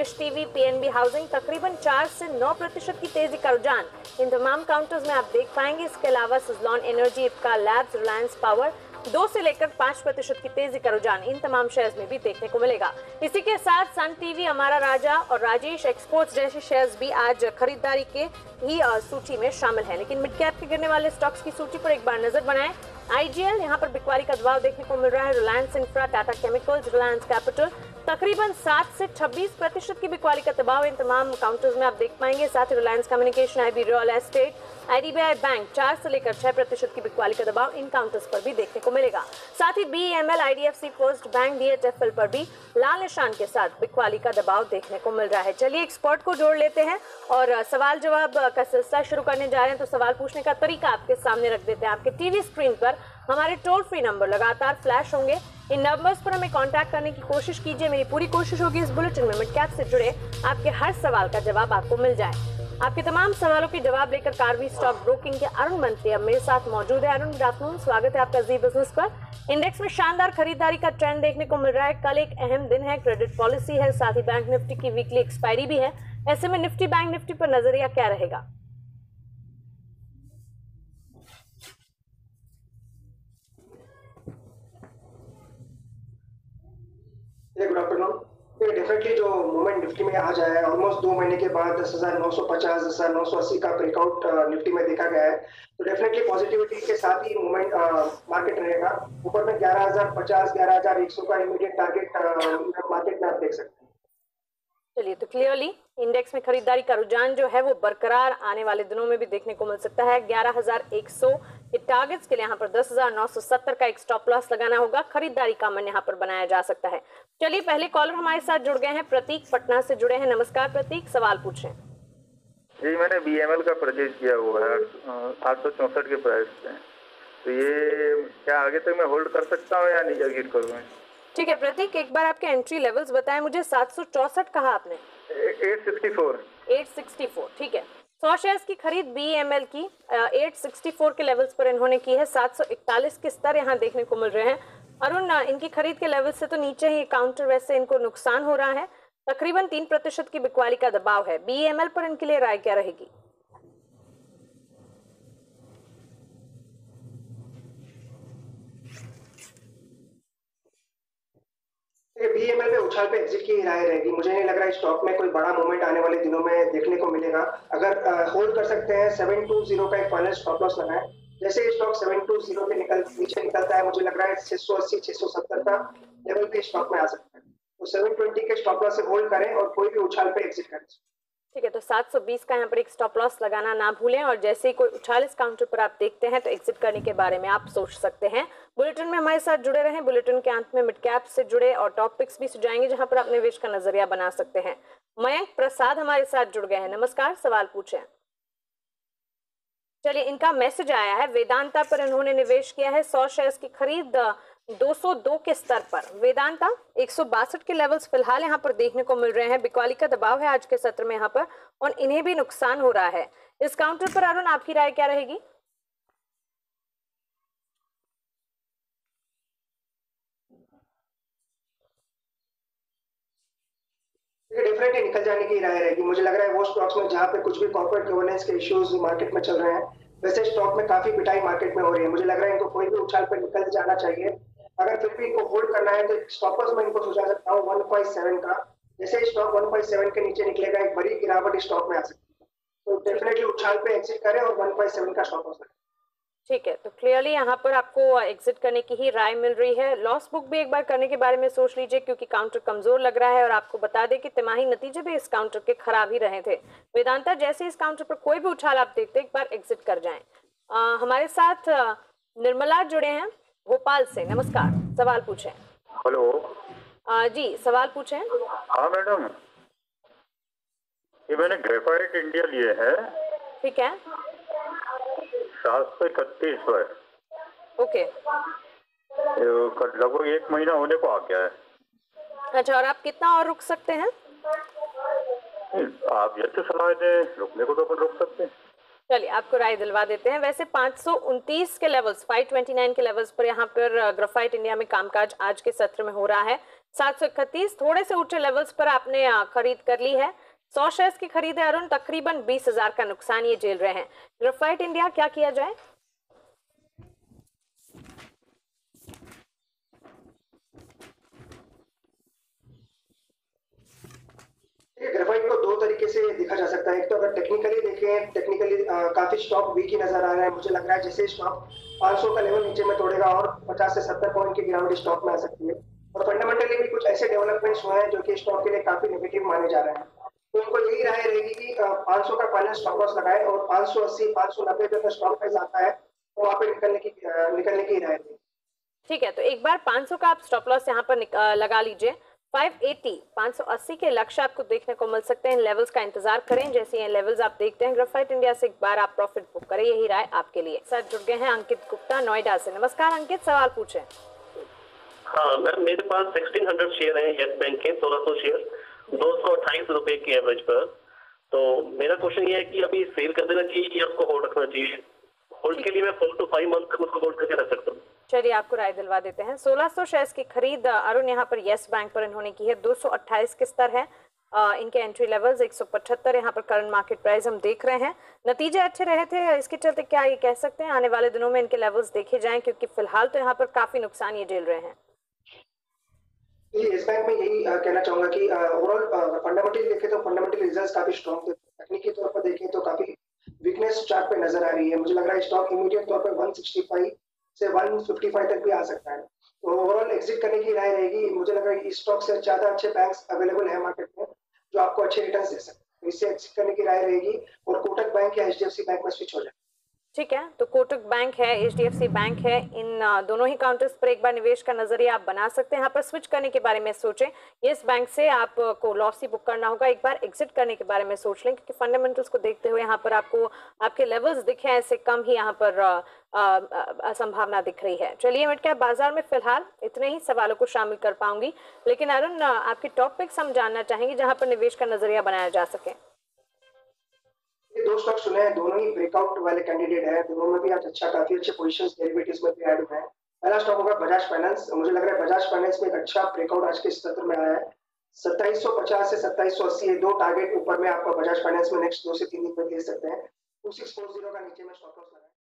Dish TV, PNB housing तकरीबन 4 से 9% की तेजी का रुझान इन तमाम काउंटर्स में आप देख पाएंगे। इसके अलावा Suzlon energy, Ipca labs, Reliance power 2 से लेकर 5% की तेजी का रुझान इन तमाम शेयर्स में भी देखने को मिलेगा। इसी के साथ सन टीवी, अमारा राजा और राजेश एक्सपोर्ट्स जैसे शेयर्स भी आज खरीदारी के ही सूची में शामिल हैं। लेकिन मिड कैप के गिरने वाले स्टॉक्स की सूची पर एक बार नजर बनाएं। आईजीएल, यहाँ पर बिकवाली का दबाव देखने को मिल रहा है। Reliance infra, Tata chemicals, Reliance capital तकरीबन 7 से 26% की बिकवाली का दबाव इन तमाम काउंटर्स में आप देख पाएंगे। साथ ही Reliance communication, IB real estate, IDBI bank 4 से लेकर 6% की बिकवाली का दबाव इन काउंटर्स पर भी देखने को मिलेगा। साथ ही BEML, IDFC first bank, DHFL पर भी लाल निशान के साथ बिकवाली का दबाव देखने को मिल रहा है। चलिए एक्सपर्ट को जोड़ लेते हैं और सवाल जवाब का सिलसिला शुरू करने जा रहे हैं। तो सवाल पूछने का तरीका आपके सामने रख देते हैं। आपके टीवी स्क्रीन पर हमारे टोल फ्री नंबर लगातार फ्लैश होंगे। इन नंबर्स पर हमें कांटेक्ट करने की कोशिश कीजिए। मेरी पूरी कोशिश होगी इस बुलेटिन में मिड कैप से जुड़े आपके हर सवाल का जवाब आपको मिल जाए। आपके तमाम सवालों के जवाब लेकर कारवी स्टॉक ब्रोकिंग के अरुण मंत्री अब मेरे साथ मौजूद है। अरुण, गुड आफ्टरनून, स्वागत है आपका जी बिजनेस पर। इंडेक्स में शानदार खरीदारी का ट्रेंड देखने को मिल रहा है। कल एक अहम दिन है, क्रेडिट पॉलिसी है, साथ ही बैंक निफ्टी की वीकली एक्सपायरी भी है। ऐसे में निफ्टी, बैंक निफ्टी पर नजरिया क्या रहेगा? Good afternoon. डेफिनेटली जो मूवमेंट निफ्टी में आज आया है, ऑलमोस्ट 2 महीने के बाद 10,950, 10,980 का ब्रेकआउट निफ्टी में देखा गया है। तो डेफिनेटली पॉजिटिविटी के साथ ही मूवमेंट मार्केट रहेगा। ऊपर में 11,050, 11,100 का इमीडिएट टारगेट मार्केट में आप देख सकते हैं। चलिए, तो क्लियरली इंडेक्स में खरीदारी का रुझान जो है वो बरकरार आने वाले दिनों में भी देखने को मिल सकता है। 11,100 के टारगेट्स के लिए यहाँ पर 10,970 का एक स्टॉप लॉस लगाना होगा। खरीदारी का मन यहाँ पर बनाया जा सकता है। चलिए, पहले कॉलर हमारे साथ जुड़ गए हैं, प्रतीक पटना से जुड़े हैं। नमस्कार प्रतीक, सवाल पूछें। जी, मैंने बीएमएल का परचेज किया हुआ है 864 के प्राइस पे। तो ये क्या आगे तक मैं होल्ड कर सकता हूँ या नहीं, एग्जिट करूँ? ठीक है प्रतीक, एक बार आपके एंट्री लेवल्स बताएं मुझे। 764 कहा आपने? 864, ठीक है। 100 शेयर्स की खरीद बीएमएल की 864 के लेवल्स पर इन्होंने की है। 741 के स्तर यहाँ देखने को मिल रहे हैं। अरुण, इनकी खरीद के लेवल से तो नीचे ही काउंटर, वैसे इनको नुकसान हो रहा है। तकरीबन 3% की बिकवाली का दबाव है। बीएमएल पर इनके लिए राय क्या रहेगी? बीएमएल में उछाल पे एग्जिट की राय रहेगी। मुझे नहीं लग रहा है स्टॉक में कोई बड़ा मूवमेंट आने वाले दिनों में देखने को मिलेगा। अगर होल्ड कर सकते हैं 720 का एक फाइनल स्टॉप लॉस लगाएं। जैसे स्टॉक 720 के नीचे निकलता है, मुझे लग रहा है 680, 670 का लेवल के स्टॉक में आ सकता है। तो 720 के स्टॉप लॉस से होल्ड करें और कोई भी उछाल पे एग्जिट करें। ठीक है, तो 720 का यहाँ पर एक स्टॉप लॉस लगाना ना भूलें और जैसे ही कोई उछाल इस काउंटर पर आप देखते हैं तो एग्जिट करने के बारे में आप सोच सकते हैं। बुलेटिन में हमारे साथ जुड़े रहें। बुलेटिन के अंत में मिड कैप से जुड़े और टॉपिक्स भी सुझाएंगे जहां पर आप निवेश का नजरिया बना सकते हैं। मयंक प्रसाद हमारे साथ जुड़ गए हैं। नमस्कार, सवाल पूछें। चलिए, इनका मैसेज आया है। वेदांता पर इन्होंने निवेश किया है। 100 शेयर्स की खरीद 202 के स्तर पर। वेदांता 162 के लेवल्स फिलहाल यहाँ पर देखने को मिल रहे हैं। बिकवाली का दबाव है आज के सत्र में यहाँ पर और इन्हें भी नुकसान हो रहा है। इस काउंटर पर अरुण, आपकी राय क्या रहेगी? डेफिनेटली निकल जाने की राय रहेगी। मुझे लग रहा है वो स्टॉक्स में जहां पे कुछ भी कॉर्पोरेट गवर्नेंस के इश्यूज मार्केट में चल रहे हैं, वैसे स्टॉक में काफी पिटाई मार्केट में हो रही है। मुझे लग रहा है इनको कोई भी उछाल पर निकल जाना चाहिए। अगर फिर भी इनको होल्ड करना है तो स्टॉप लॉस मैं इनको सुझा सकता हूँ 1.7 का। जैसे स्टॉक 1.7 के नीचे निकलेगा, एक बड़ी गिरावट स्टॉक में आ सकती है। तो डेफिनेटली उछाल पे एग्जिट करें और 1.7 का स्टॉप लॉस। ठीक है, तो क्लियरली यहाँ पर आपको एग्जिट करने की ही राय मिल रही है। लॉस बुक भी एक बार करने के बारे में सोच लीजिए क्योंकि काउंटर कमजोर लग रहा है और आपको बता दें कि तिमाही नतीजे भी इस काउंटर के खराब ही रहे थे। वेदांता, जैसे इस काउंटर पर कोई भी उछाल आप देखते एक बार एग्जिट कर जाएं। हमारे साथ निर्मला जुड़े हैं भोपाल से। नमस्कार, सवाल पूछें। हेलो जी, सवाल पूछें। हाँ मैडम, ये मैंने ग्रेफाइट इंडिया लिए है। ठीक है, 731 पर। ओके, लगभग 1 महीना होने को आ गया है। अच्छा, और आप कितना और रुक सकते हैं? आप जैसे सलाह दें, रुकने को तो अपन रुक सकते हैं। चलिए आपको राय दिलवा देते हैं। वैसे 529 के लेवल्स, 529 के लेवल्स पर यहाँ पर ग्रेफाइट इंडिया में कामकाज आज के सत्र में हो रहा है। 731 थोड़े से ऊंचे लेवल्स पर आपने खरीद कर ली है। 100 शेयर्स की खरीद है अरुण, तकरीबन 20,000 का नुकसान ये झेल रहे हैं। ग्रेफाइट इंडिया क्या किया जाए? ग्रेफाइट को दो तरीके से देखा जा सकता है। एक तो अगर टेक्निकली देखें, टेक्निकली काफी स्टॉक वीक ही नजर आ रहा है। मुझे लग रहा है जैसे स्टॉक 500 का लेवल नीचे में तोड़ेगा और 50 से 70 पॉइंट की गिरावट स्टॉक में आ सकती है। और फंडामेंटली भी कुछ ऐसे डेवलपमेंट्स हुए हैं जो कि स्टॉक के लिए काफी नेगेटिव माने जा रहे हैं। तो उनको यही राय रहेगी कि 500 का फाइनल स्टॉप लॉस लगाए और 580 590 पे स्टॉक प्राइस आता है तो वहां पे निकलने की राय रहेगी। ठीक है, तो एक बार 500 का आप स्टॉप लॉस यहाँ पर लगा लीजिए। 580 580 के लक्ष्य आपको देखने को मिल सकते हैं। लेवल्स का इंतजार करें, जैसे ये लेवल्स आप देखते हैं ग्रेफाइट इंडिया से, एक बार आप प्रॉफिट बुक करें, यही राय आपके लिए। सर जुड़ गए हैं अंकित गुप्ता नोएडा से। नमस्कार अंकित, सवाल पूछें। हाँ मैम, मेरे पास 1600 शेयर हैं येस बैंक के, 1600 शेयर 228 रुपए की एवरेज पर। तो मेरा क्वेश्चन ये है कि अभी सेल कर देना चाहिए या उसको होल्ड रखना चाहिए? होल्ड के लिए मैं 4 to 5 मंथ तक उसको होल्ड करके रख सकता हूँ। चलिए आपको राय दिलवा देते हैं। 1600 शेयर्स की खरीद अरुण यहाँ पर येस बैंक पर इन्होंने की है। 228 के स्तर है इनके एंट्री लेवल्स, 175 यहाँ पर करंट मार्केट प्राइस हम देख रहे हैं। नतीजे अच्छे रहे थे, इसके चलते क्या ये कह सकते हैं आने वाले दिनों में इनके लेवल्स देखे जाएं, क्योंकि फिलहाल तो यहाँ पर काफी नुकसान ये झेल रहे हैं। इस बैंक में यही कहना चाहूंगा कि ओवरऑल फंडामेंटली देखें तो फंडामेंटल रिजल्ट्स काफी स्ट्रॉन्ग थे। तकनीकी तौर पर देखें तो काफी वीकनेस चार्ट पे नजर आ रही है। मुझे लग रहा है स्टॉक इमीडिएट तौर पर 165 से 155 तक भी आ सकता है। तो ओवरऑल एग्जिट करने की राय रहेगी। मुझे लग रहा है इस स्टॉक से ज्यादा अच्छे बैंक्स अवेलेबल है मार्केट में जो आपको अच्छे रिटर्न दे सकते हैं। इससे एग्जिट करने की राय रहेगी और कोटक बैंक या एचडीएफसी बैंक में स्विच हो जाए। ठीक है, तो कोटक बैंक है, एचडीएफसी बैंक है, इन दोनों ही काउंटर्स पर एक बार निवेश का नजरिया आप बना सकते हैं। यहाँ पर स्विच करने के बारे में सोचें। येस बैंक से आपको लॉस ही बुक करना होगा, एक बार एग्जिट करने के बारे में सोच लें, क्योंकि फंडामेंटल्स को देखते हुए यहाँ पर आपको आपके लेवल्स दिखे ऐसे कम ही यहाँ पर संभावना दिख रही है। चलिए मिड कैप बाजार में फिलहाल इतने ही सवालों को शामिल कर पाऊंगी, लेकिन अरुण आपके टॉपिक्स हम जानना चाहेंगे जहाँ पर निवेश का नजरिया बनाया जा सके। ये दो स्टॉक सुने हैं, दोनों ही ब्रेकआउट वाले कैंडिडेट है। दोनों में भी आज काफी अच्छे पोजीशंस डेरिवेटिव्स में भी ऐड हुए हैं। पहला स्टॉक होगा बजाज फाइनेंस। मुझे लग रहा है बजाज फाइनेंस में एक अच्छा ब्रेकआउट आज के सत्र में आया है। 2750 से 2780 ये दो टारगेट ऊपर में आपको बजाज फाइनेंस में नेक्स्ट 2 से 3 दिन में दे सकते हैं। 2640 का नीचे में स्टॉप लॉस लगाएं।